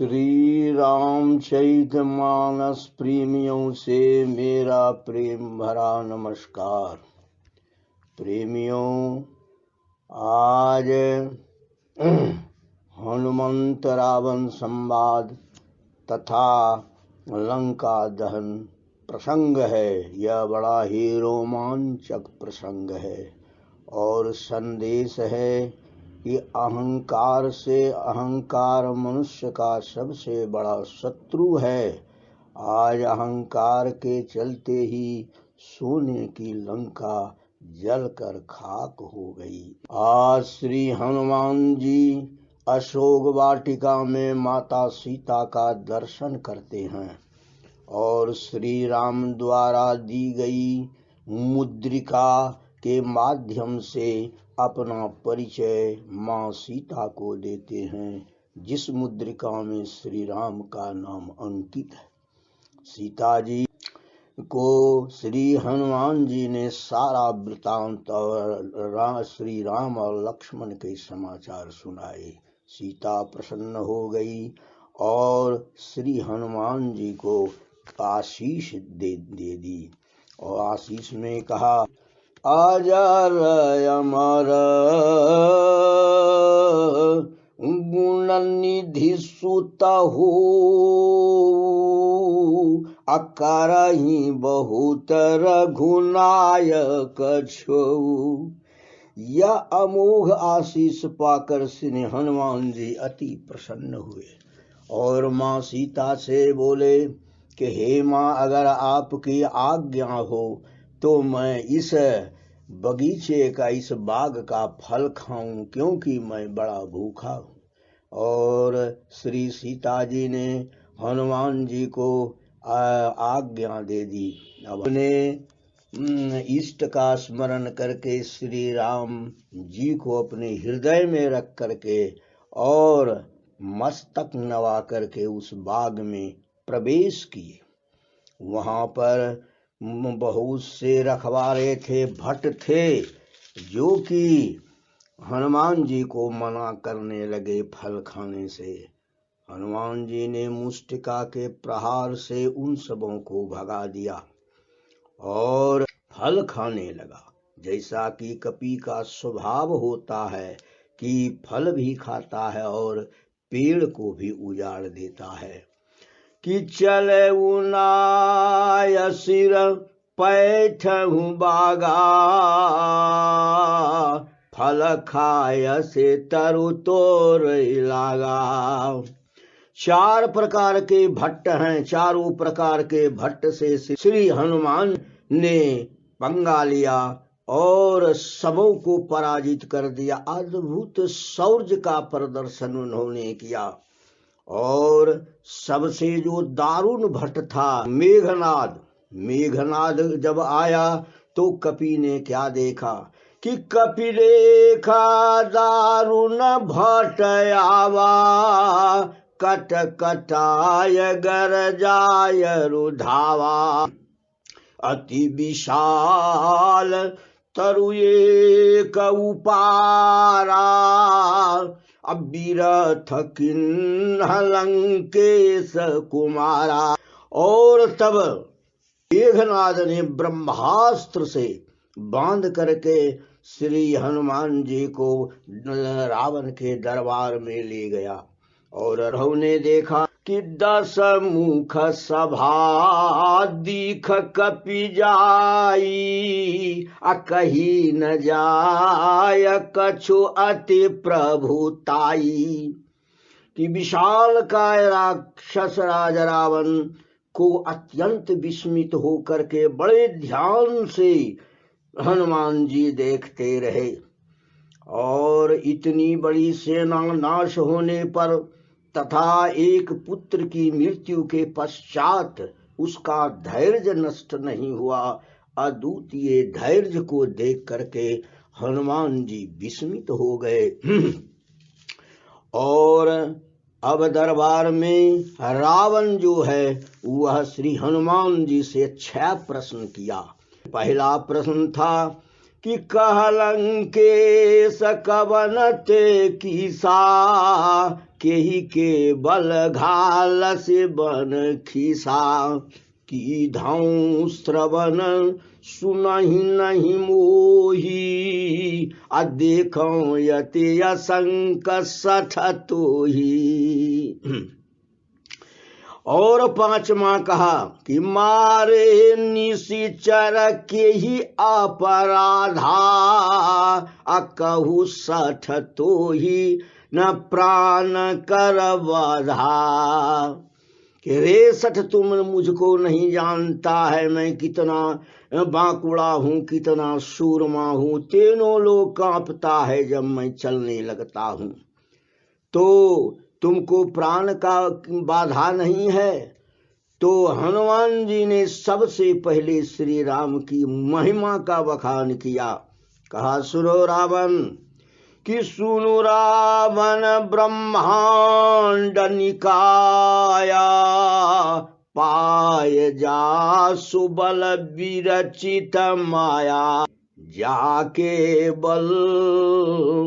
श्री रामचरितमानस प्रेमियों से मेरा प्रेम भरा नमस्कार। प्रेमियों, आज हनुमंत रावण संवाद तथा लंका दहन प्रसंग है। यह बड़ा ही रोमांचक प्रसंग है और संदेश है कि अहंकार मनुष्य का सबसे बड़ा शत्रु है। आज अहंकार के चलते ही सोने की लंका जलकर खाक हो गई। आज श्री हनुमान जी अशोक वाटिका में माता सीता का दर्शन करते हैं और श्री राम द्वारा दी गई मुद्रिका के माध्यम से अपना परिचय माँ सीता को देते हैं, जिस मुद्रिका में श्री राम का नाम अंकित है। सीता जी को श्री हनुमान जी ने सारा वृतांत और श्री राम और लक्ष्मण के समाचार सुनाए। सीता प्रसन्न हो गई और श्री हनुमान जी को आशीष दे दी और आशीष में कहा, अजर अमर गुण निधि सुत हो, अकरहि बहुत रघुनायक छो। यह अमोघ आशीष पाकर श्री हनुमान जी अति प्रसन्न हुए और माँ सीता से बोले कि हे माँ, अगर आपकी आज्ञा हो तो मैं इस बगीचे का, इस बाग का फल खाऊं, क्योंकि मैं बड़ा भूखा हूँ। और श्री सीता जी ने हनुमान जी को आज्ञा दे दी। अपने इष्ट का स्मरण करके श्री राम जी को अपने हृदय में रख करके और मस्तक नवा करके उस बाग में प्रवेश किए। वहाँ पर बहुत से रखवारे थे, भट्ट थे, जो कि हनुमान जी को मना करने लगे फल खाने से। हनुमान जी ने मुष्टिका के प्रहार से उन सबों को भगा दिया और फल खाने लगा। जैसा कि कपि का स्वभाव होता है कि फल भी खाता है और पेड़ को भी उजाड़ देता है। कि चले उनाय सिर पैठहु बागा, फल खाय से तरु तोर लागा। चार प्रकार के भट्ट हैं, चारों प्रकार के भट्ट से श्री हनुमान ने पंगा लिया और सबों को पराजित कर दिया। अद्भुत शौर्य का प्रदर्शन उन्होंने किया। और सबसे जो दारुण भट्ट था मेघनाद जब आया तो कपि ने क्या देखा कि कपि देखा दारुण भट्ट आवा, कट कटाय गरजाय रुधावा। अति विशाल तरु एक उपारा, अबिरथ किन्ह लंकेश कुमारा। और तब मेघनाद ने ब्रह्मास्त्र से बांध करके श्री हनुमान जी को रावण के दरबार में ले गया और रघु ने देखा कि 10 मुख सभा दीख कपि जाई, कही न जाय कछु अति प्रभुताई। कि विशाल काय राक्षस राजा रावण को अत्यंत विस्मित होकर के बड़े ध्यान से हनुमान जी देखते रहे और इतनी बड़ी सेना नाश होने पर तथा एक पुत्र की मृत्यु के पश्चात उसका धैर्य नष्ट नहीं हुआ। अद्वितीय धैर्य को देख करके हनुमान जी विस्मित हो गए। और अब दरबार में रावण जो है वह श्री हनुमान जी से 6 प्रश्न किया। पहला प्रश्न था कि कहलंके सकवन ते कीसा, केही के बल घाल से बन खीसा, की धाऊं श्रवण सुनहि नहीं मोही, आ देखो यते असंक सठ तोही। और पांचवा कहा कि मारे निशिचर के ही अपराधा, अकहु सठ तो ही न प्राण कर बाधा। कि रे सठ तुम मुझको नहीं जानता है, मैं कितना बांकुड़ा हूँ, कितना सूरमा हूँ, तीनों लोग कांपता है जब मैं चलने लगता हूँ। तो तुमको प्राण का बाधा नहीं है। तो हनुमान जी ने सबसे पहले श्री राम की महिमा का बखान किया। कहा सुनो रावण, कि सुनो रावण ब्रह्मांड निकाया, पाय जा सुबल विरचित माया, जाके बल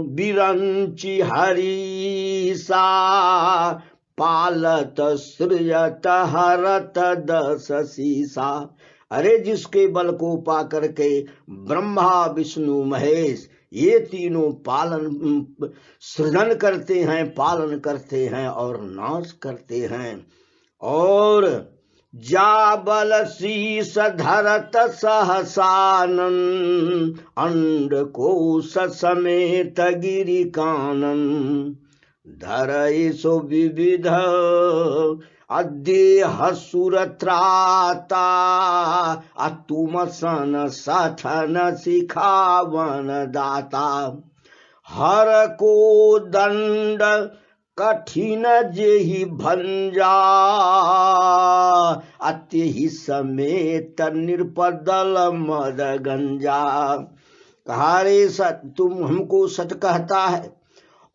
बिरंची हरीसा, पालत सृजत हरत दस सीसा। अरे जिसके बल को पा करके ब्रह्मा विष्णु महेश ये तीनों पालन सृजन करते हैं, पालन करते हैं और नाश करते हैं। और जा बल शीस धरत सहसानन, अंड कोश समेत गिरि कानन, धरई सो विविध अदेह सुरत्राता, तुम सन सठन सिखावन दाता, हर को दंड कठिन जेहि भंजा, अत्यहि समेत निरपदल मद गंजा। कहा रे तुम हमको सच कहता है,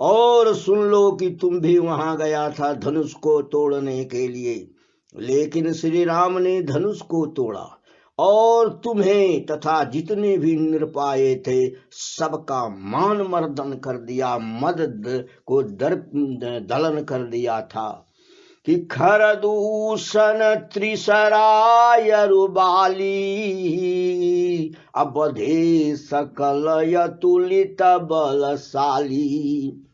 और सुन लो कि तुम भी वहां गया था धनुष को तोड़ने के लिए, लेकिन श्री राम ने धनुष को तोड़ा और तुम्हें तथा जितने भी निरपाये थे सबका मान मर्दन कर दिया, मद को दलन कर दिया था। कि खरदूषण त्रिसराय रुबाली, अबधे सकल यतुलित बलशाली।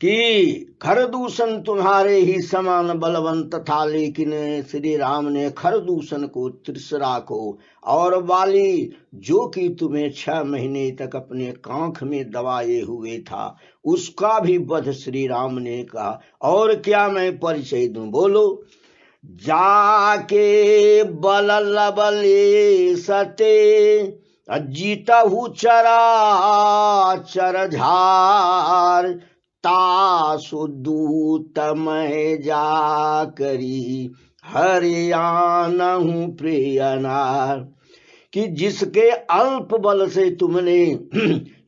कि खरदूषण तुम्हारे ही समान बलवंत था, लेकिन श्री राम ने खरदूषण को, त्रिसरा को और बाली जो कि तुम्हें 6 महीने तक अपने कांख में दबाए हुए था, उसका भी वध श्री राम ने कहा। और क्या मैं परिचय दूं, बोलो। जाके बल लबले सते, जीतहु चरा चर झार, तासु दूत मैं जा करी हरियाणहु प्रियनार। कि जिसके अल्प बल से तुमने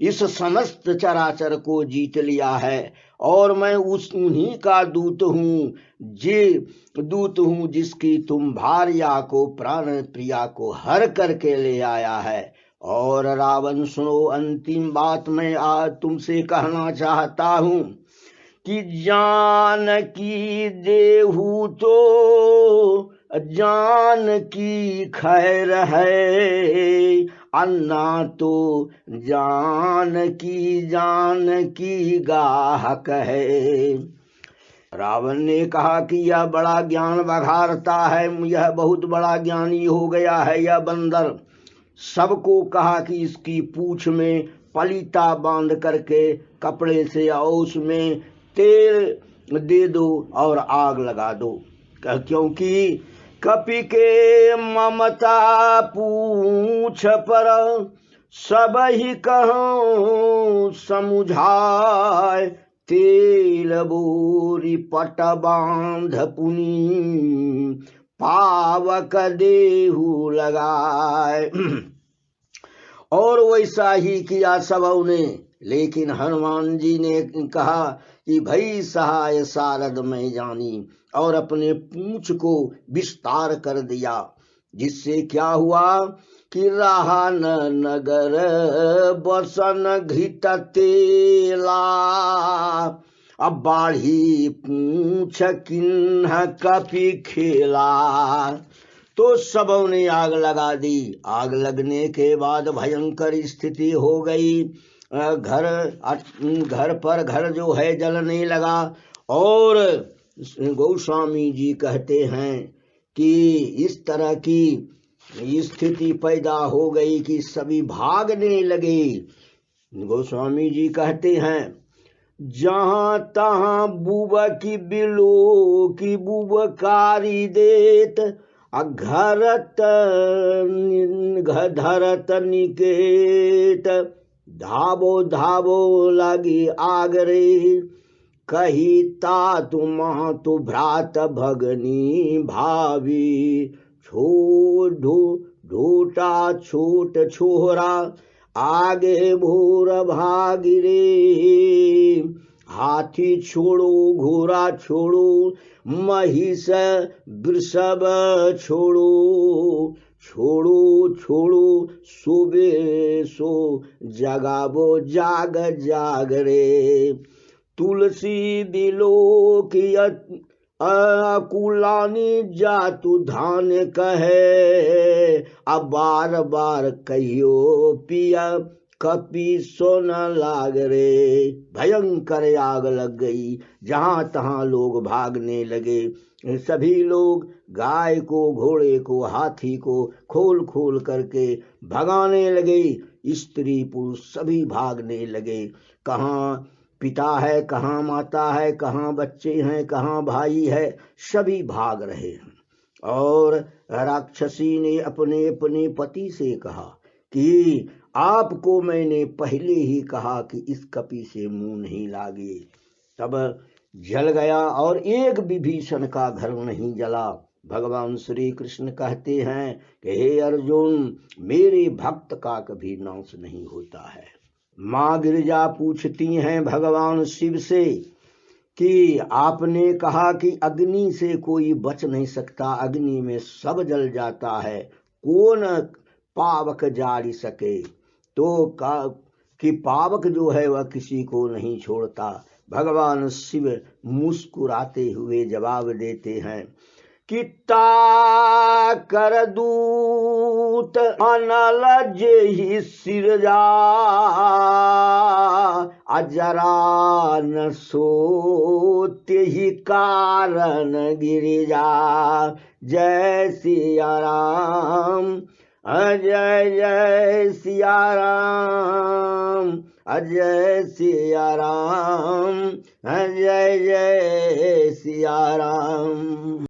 इस समस्त चराचर को जीत लिया है, और मैं उन्हीं का दूत हूँ जिसकी तुम भार्या को, प्राण प्रिया को हर करके ले आया है। और रावण सुनो, अंतिम बात मैं आज तुमसे कहना चाहता हूँ कि जानकी देहु तो जानकी खैर है, अन्ना तो जानकी गाहक है। रावण ने कहा कि यह बड़ा ज्ञान बघारता है, यह बहुत बड़ा ज्ञानी हो गया है यह बंदर। सबको कहा कि इसकी पूंछ में पलीता बांध करके कपड़े से और उसमें तेल दे दो और आग लगा दो, क्योंकि कपि के ममता पूछ पर, सब ही कहूं समुझाय, तेल बोरी पट बांध पुनी, पावक देहु लगाए। और वैसा ही किया सबों ने, लेकिन हनुमान जी ने कहा कि भई सहाय सारद मैं जानी, और अपने पूंछ को विस्तार कर दिया। जिससे क्या हुआ कि रहा न नगर बसन घृत तेला। अब बाढ़ी पूछ किन्ह कपि खेला। तो सबों ने आग लगा दी। आग लगने के बाद भयंकर स्थिति हो गई। घर पर घर जो है जलने लगा। और गोस्वामी जी कहते हैं कि इस तरह की स्थिति पैदा हो गई कि सभी भागने लगे। गोस्वामी जी कहते हैं जहां तहां बुब की बिलो की बुबकारी देत घरत धरत निकेत। धाबो धाबो लगी आगरे कही तातु मातु भ्रात भगनी भावी। ढूटा छोट छोरा आगे भोर भागिरे। हाथी छोड़ो घोड़ा छोड़ो महिष वृषभ छोड़ो। छोड़ो छोड़ो सोबे सो जगाबो जाग जाग रे। तुलसी बिलो की अकुलानी जातु धान कहे। अब बार बार कहियो पिया कपि सोन लाग रे। भयंकर आग लग गई। जहां तहां लोग भागने लगे। सभी लोग गाय को घोड़े को हाथी को खोल खोल करके भगाने लगे। स्त्री पुरुष सभी भागने लगे। कहाँ पिता है, कहाँ माता है, कहाँ बच्चे हैं, कहाँ भाई है, सभी भाग रहे हैं। और राक्षसी ने अपने अपने पति से कहा कि आपको मैंने पहले ही कहा कि इस कपि से मुंह नहीं लागे। तब जल गया और एक विभीषण का घर नहीं जला। भगवान श्री कृष्ण कहते हैं कि हे अर्जुन, मेरे भक्त का कभी नाश नहीं होता है। माँ गिरिजा पूछती हैं भगवान शिव से कि आपने कहा कि अग्नि से कोई बच नहीं सकता, अग्नि में सब जल जाता है, कौन पावक जारी सके। तो कि पावक जो है वह किसी को नहीं छोड़ता। भगवान शिव मुस्कुराते हुए जवाब देते हैं कि कर दूत अनल जेहि सिरजा। अजरा न सोते ही कारण गिरिजा। जय सिया राम अजय जय सिया राम। अजय सिया राम अजय जय सिया राम।